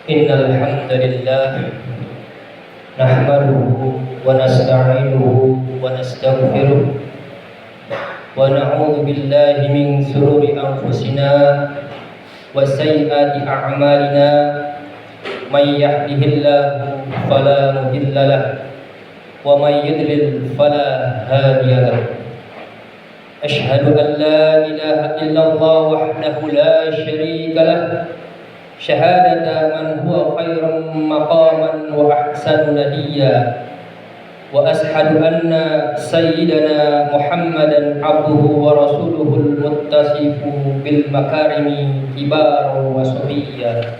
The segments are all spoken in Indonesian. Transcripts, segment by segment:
Innal hamdalillah nahmaduhu wa nasta'inuhu wa nastaghfiruh wa na'udzu billahi min shururi anfusina wa sayyiati a'malina may yahdihillahu fala mudilla lahu wa may yudlil fala hadiya lahu. Asyhadu an la ilaha illallah wahdahu la syarika lahu syahadata man huwa khairum maqaman wa ahsanu nadiya wa ashhadu anna sayyidana Muhammadan abduhu wa rasuluhul muttasifu bil makarimi kibaru wa subiyya.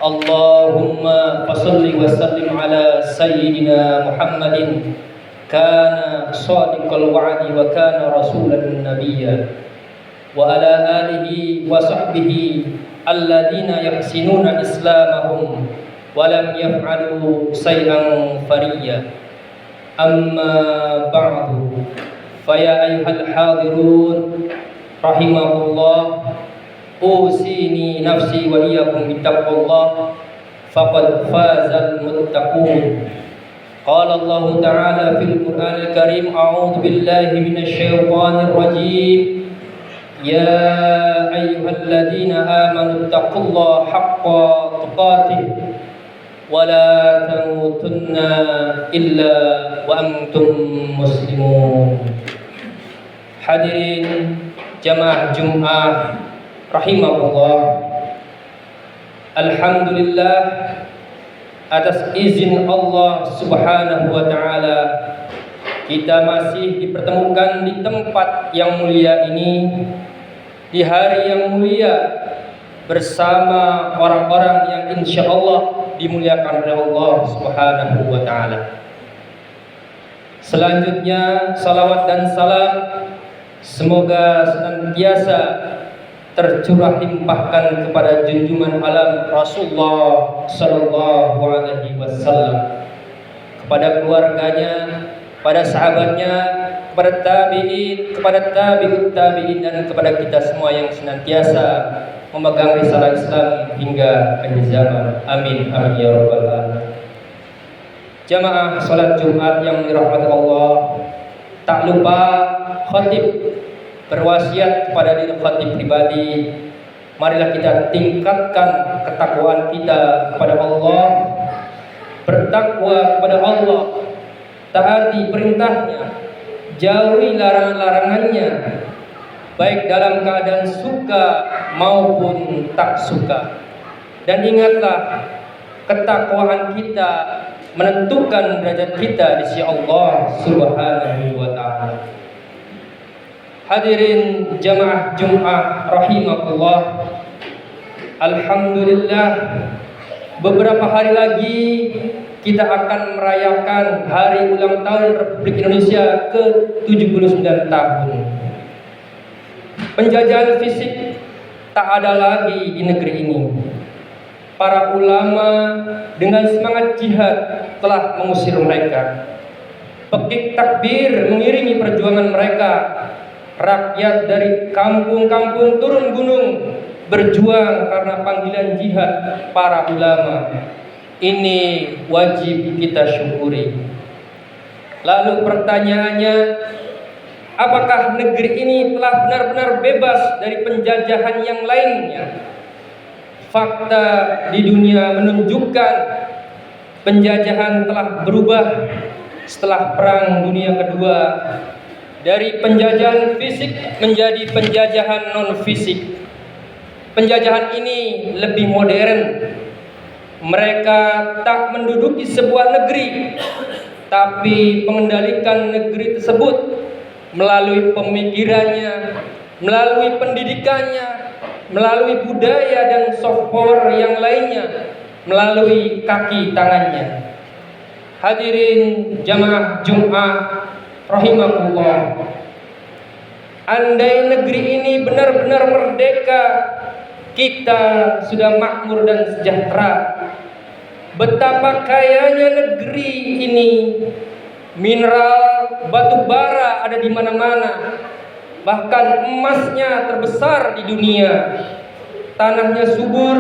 Allahumma fasalli wa sallim ala sayyidina Muhammadin kana sadiqal wa'di wa kana rasulan nabiyya wa ala alihi wa sahbihi alladzina yahsinuna islamahum wa lam yaf'alu shay'an fariyya. Amma ba'du, fa ya ayyuhal hadirun rahimakumullah, usini nafsi wa iyyakum bittaqwallah faqad fazal muttaqun. Qala Allah ta'ala fil Qur'anil Karim, a'udzu billahi minasy syaithanir rajim. Ya ayyuhalladzina amanu taqullaha haqqa tuqatih wa la tamutunna illa wa antum muslimun. Hadirin jamaah Jumat rahimahullah, alhamdulillah atas izin Allah Subhanahu wa ta'ala kita masih dipertemukan di tempat yang mulia ini, di hari yang mulia bersama orang-orang yang insya Allah dimuliakan oleh Allah Subhanahu wa ta'ala. Selanjutnya salawat dan salam semoga senantiasa tercurah limpahkan kepada junjungan alam Rasulullah sallallahu alaihi wasallam, kepada keluarganya, kepada sahabatnya, kepada tabi'in, kepada tabi'ut tabi'in, dan kepada kita semua yang senantiasa memegang risalah Islam hingga akhir zaman. Amin amin ya rabbal alamin. Jamaah salat Jumat yang dirahmati Allah, tak lupa khatib berwasiat kepada diri khatib pribadi, marilah kita tingkatkan ketakwaan kita kepada Allah, bertakwa kepada Allah, taati perintahnya, jauhi larangan-larangannya, baik dalam keadaan suka maupun tak suka. Dan ingatlah, ketakwaan kita menentukan derajat kita di sisi Allah Subhanahu wa ta'ala. Hadirin jamaah Jumat rahimakumullah, alhamdulillah beberapa hari lagi kita akan merayakan hari ulang tahun Republik Indonesia ke-79 tahun. Penjajahan fisik tak ada lagi di negeri ini. Para ulama dengan semangat jihad telah mengusir mereka. Pekik takbir mengiringi perjuangan mereka. Rakyat dari kampung-kampung turun gunung berjuang karena panggilan jihad para ulama. Ini wajib kita syukuri. Lalu pertanyaannya, apakah negeri ini telah benar-benar bebas dari penjajahan yang lainnya? Fakta di dunia menunjukkan penjajahan telah berubah setelah Perang Dunia Kedua, dari penjajahan fisik menjadi penjajahan non-fisik. Penjajahan ini lebih modern. Mereka tak menduduki sebuah negeri, tapi mengendalikan negeri tersebut melalui pemikirannya, melalui pendidikannya, melalui budaya dan soft power yang lainnya, melalui kaki tangannya. Hadirin jamaah Jumat rahimakumullah, andai negeri ini benar-benar merdeka, kita sudah makmur dan sejahtera. Betapa kayanya negeri ini, mineral batu bara ada di mana-mana, bahkan emasnya terbesar di dunia. Tanahnya subur,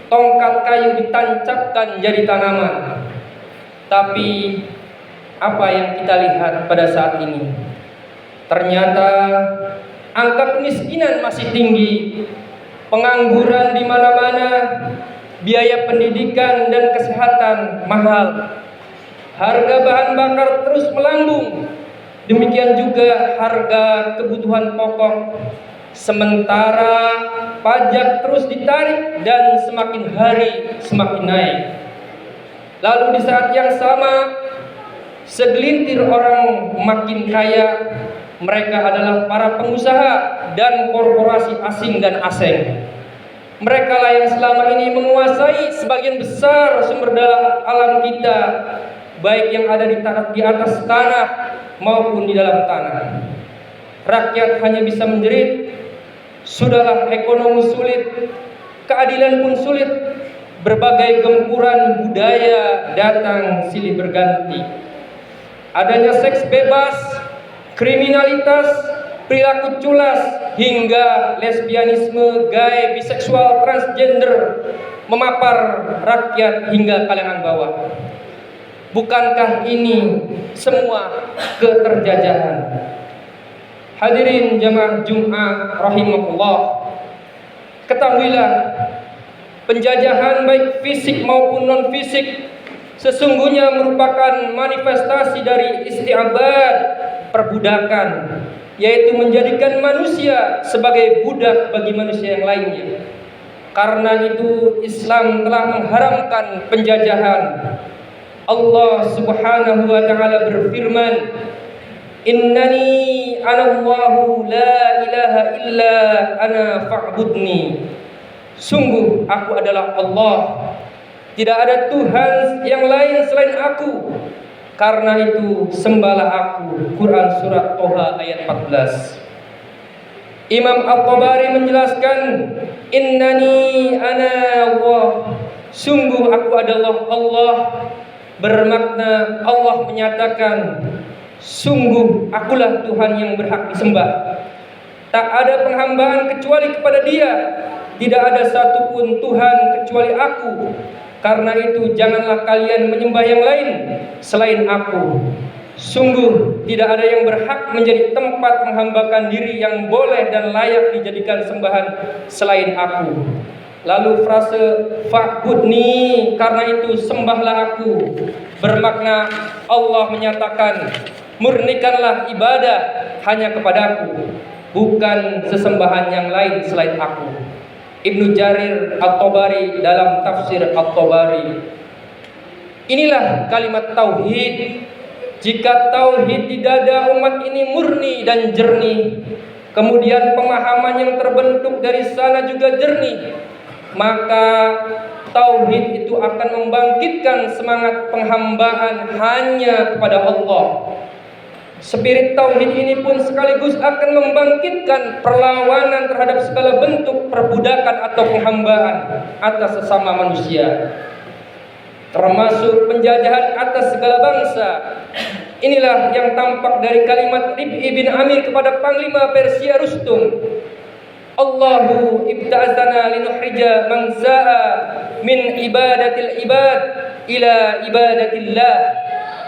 tongkat kayu ditancapkan jadi tanaman. Tapi apa yang kita lihat pada saat ini? Ternyata angka kemiskinan masih tinggi, pengangguran di mana-mana, biaya pendidikan dan kesehatan mahal, harga bahan bakar terus melambung, demikian juga harga kebutuhan pokok. Sementara pajak terus ditarik dan semakin hari semakin naik. Lalu di saat yang sama, segelintir orang makin kaya. Mereka adalah para pengusaha dan korporasi asing dan asing. Mereka lah yang selama ini menguasai sebagian besar sumber daya alam kita, baik yang ada di atas tanah maupun di dalam tanah. Rakyat hanya bisa menjerit. Sudahlah ekonomi sulit, keadilan pun sulit, berbagai gempuran budaya datang silih berganti. Adanya seks bebas, kriminalitas, perilaku culas, hingga lesbianisme, gay, biseksual, transgender memapar rakyat hingga kalangan bawah. Bukankah ini semua keterjajahan? Hadirin jamaah Jumat rahimahullah, ketahuilah penjajahan baik fisik maupun non fisik sesungguhnya merupakan manifestasi dari isti'abad, perbudakan, yaitu menjadikan manusia sebagai budak bagi manusia yang lainnya. Karena itu Islam telah mengharamkan penjajahan. Allah Subhanahu wa taala berfirman, "Innani anallahu la ilaha illa ana fa'budni." Sungguh aku adalah Allah, tidak ada Tuhan yang lain selain aku. Karena itu sembahlah aku. Quran surat Toha ayat 14. Imam At-Tabari menjelaskan, "Innani ana Allah." Sungguh aku adalah Allah, bermakna Allah menyatakan, sungguh akulah Tuhan yang berhak disembah. Tak ada penghambaan kecuali kepada Dia. Tidak ada satupun Tuhan kecuali aku. Karena itu janganlah kalian menyembah yang lain selain aku. Sungguh tidak ada yang berhak menjadi tempat menghambakan diri yang boleh dan layak dijadikan sembahan selain aku. Lalu frase fa'budni, karena itu sembahlah aku, bermakna Allah menyatakan, murnikanlah ibadah hanya kepadaku, bukan sesembahan yang lain selain aku. Ibnu Jarir At-Tabari dalam tafsir At-Tabari. Inilah kalimat tauhid. Jika tauhid di dada umat ini murni dan jernih, kemudian pemahaman yang terbentuk dari sana juga jernih, maka tauhid itu akan membangkitkan semangat penghambaan hanya kepada Allah. Spirit tauhid ini pun sekaligus akan membangkitkan perlawanan terhadap segala bentuk perbudakan atau penghambaan atas sesama manusia, termasuk penjajahan atas segala bangsa. Inilah yang tampak dari kalimat Rib'i bin Amir kepada Panglima Persia Rustum. Allahu ibta'azana linuhrija man za'a min ibadatil ibad ila ibadatillah,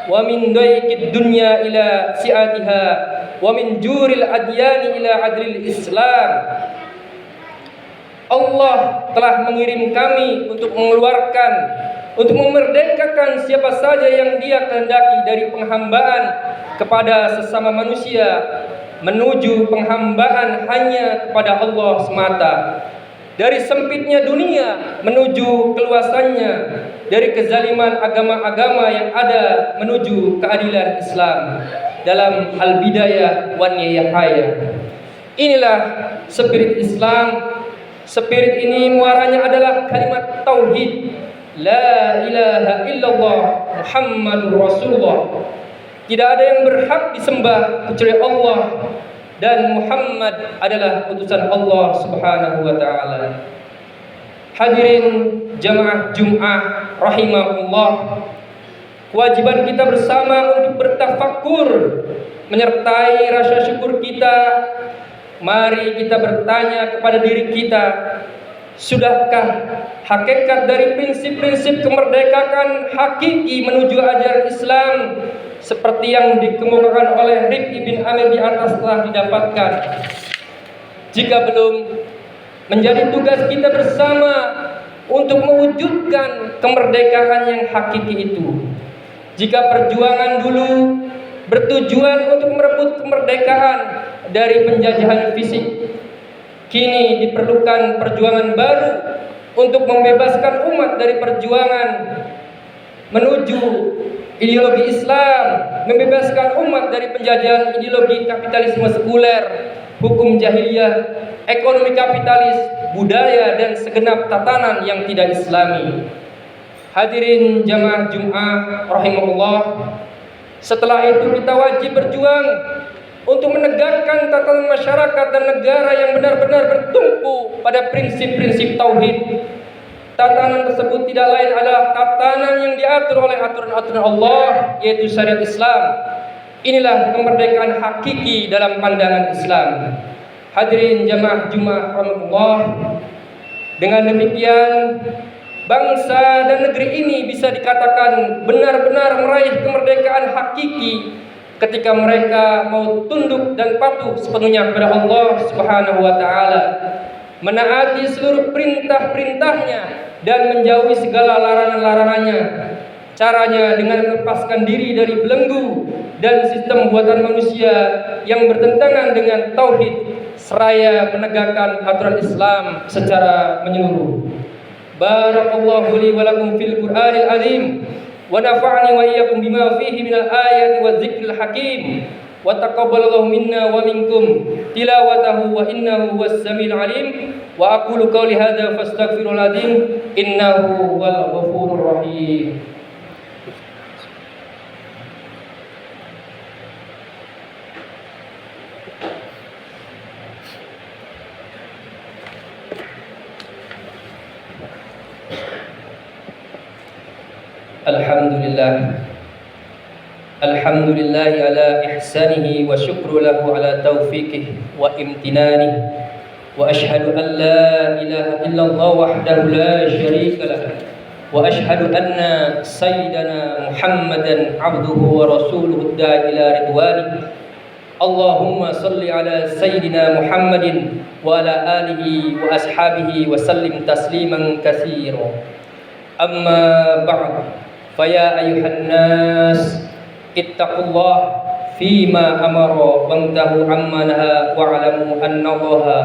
wa min dayqid dunya ila si'atiha, wa min juril adyani ila adlil Islam. Allah telah mengirim kami untuk mengeluarkan, untuk memerdekakan siapa saja yang Dia kehendaki dari penghambaan kepada sesama manusia menuju penghambaan hanya kepada Allah semata, dari sempitnya dunia menuju keluasannya, dari kezaliman agama-agama yang ada menuju keadilan Islam. Dalam Al-Bidayah wan Nihayah. Inilah spirit Islam. Spirit ini muaranya adalah kalimat tauhid, la ilaha illallah Muhammadur Rasulullah. Tidak ada yang berhak disembah kecuali Allah, dan Muhammad adalah utusan Allah Subhanahu wa taala. Hadirin jamaah Jumat rahimahullah, kewajiban kita bersama untuk bertafakur menyertai rasa syukur kita. Mari kita bertanya kepada diri kita, Sudahkah hakikat dari prinsip-prinsip kemerdekaan hakiki menuju ajaran Islam seperti yang dikemukakan oleh Rif'i bin Amir di atas telah didapatkan? Jika belum, menjadi tugas kita bersama untuk mewujudkan kemerdekaan yang hakiki itu. Jika perjuangan dulu bertujuan untuk merebut kemerdekaan dari penjajahan fisik, kini diperlukan perjuangan baru untuk membebaskan umat dari perjuangan menuju ideologi Islam, membebaskan umat dari penjajahan ideologi kapitalisme sekuler, hukum jahiliyah, ekonomi kapitalis, budaya dan segenap tatanan yang tidak Islami. Hadirin jamaah Jumat rahimahullah, setelah itu kita wajib berjuang untuk menegakkan tatanan masyarakat dan negara yang benar-benar bertumpu pada prinsip-prinsip tauhid. Tatanan tersebut tidak lain adalah tatanan yang diatur oleh aturan-aturan Allah, yaitu syariat Islam. Inilah kemerdekaan hakiki dalam pandangan Islam. Hadirin jamaah Jumat rahimahullah, dengan demikian bangsa dan negeri ini bisa dikatakan benar-benar meraih kemerdekaan hakiki ketika mereka mau tunduk dan patuh sepenuhnya kepada Allah Subhanahu wa taala, menaati seluruh perintah-perintahnya dan menjauhi segala larangan-larangannya. Caranya dengan melepaskan diri dari belenggu dan sistem buatan manusia yang bertentangan dengan tauhid, seraya menegakkan aturan Islam secara menyeluruh. Barakallahu li wa lakum fil Qur'anil azim wa nafa'ani wa iyyakum bima fihi minal ayati wa dzikril hakim wa taqabbalallahu minna wa minkum tilawatahu wa innahu was-sami'ul alim wa aqulu qawli hadza fastaghfirul azim innahu wal ghafurur rahim. Alhamdulillah ala ihsanihi wa syukru lahu ala taufiqih wa imtinanih wa ashhadu an la ilaha illallah wahdahu la syarika lah wa ashhadu anna sayyidana Muhammadan abduhu wa rasuluhu da'i ila ridwanih. Allahumma salli ala sayyidina Muhammadin wa ala alihi wa ashabihi wa sallim tasliman katsira. Amma ba'd. Faya ayuhan nas ittaqullah fima amara wamtahu amma naha wa'lamu anna Allaha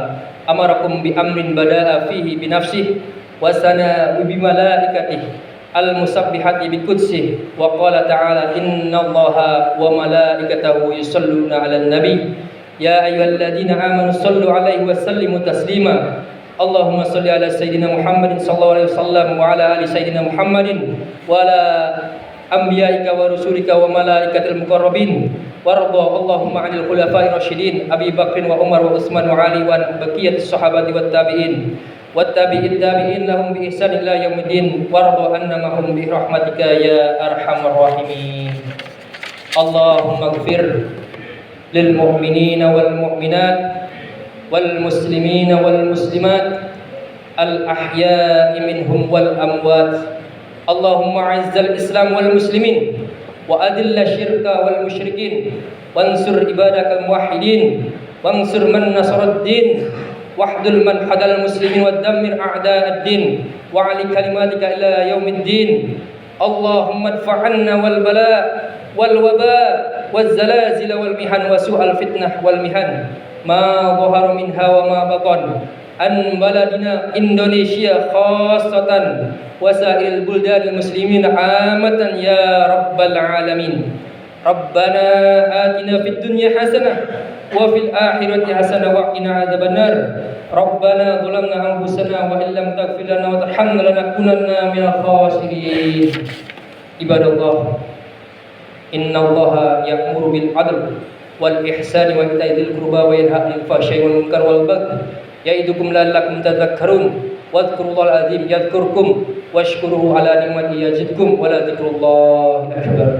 amarakum bi amrin bada'a fihi bi nafsihi wa sana bi malaikatihi al musabbihati bi qudsihi wa qala ta'ala inna Allaha wa malaikatahu yusalluna 'alan nabi ya ayyuhalladzina amanu sallu 'alaihi wa sallimu taslima. Allahumma salli ala sayyidina Muhammadin sallallahu alaihi wasallam wa ala ali sayyidina Muhammadin wa ala anbiya'ika wa rusulika wa malaikatil muqarrabin warda Allahumma 'anil khulafa'ir rasyidin Abi Bakr wa Umar wa Utsman wa Ali wa baqiyatis sahabati wat tabi'in wat tabi'it tabi'in lahum bi ihsan ila yaumiddin warda anna ma'hum bi rahmatika ya arhamar rahimin. Allahumma ighfir lil mu'minina wal mu'minat wal muslimina wal muslimat al ahya'i minhum wal amwat. Allahumma a'izzal islam wal muslimin wa adilla syirka wal musyrikin wansur ibadakal muwahhidin wansur man nasarad din wahdul man hadal muslimin wa dammir a'da'ad din wa 'ali kalimatika ila yaumiddin. Allahumma adfa'anna wal bala wal waba wal zalazil wal mihan wa su'al fitnah wal mihan ma dhahara minha wa ma batan an baladina Indonesia khassatan wa sa'il buldanil muslimin amatan ya rabbal alamin. Rabbana atina fid dunya hasanah wa fil akhirati hasanah wa qina adzabannar. Rabbana zalamna anfusana wa illam taghfir lana wa tarhamna lanakunanna minal khasirin. Ibadallah, innallaha ya'muru bil 'adl wal ihsani wa ita'i dzil qurba wa yanha 'anil fahsya'i wal munkar wal baghi ya'idukum la'allakum tadhakkarun wadhkurullahal azim yadhkurkum washkuruhu ala ni'matihi yazidkum wa la dzikrullahi akbar.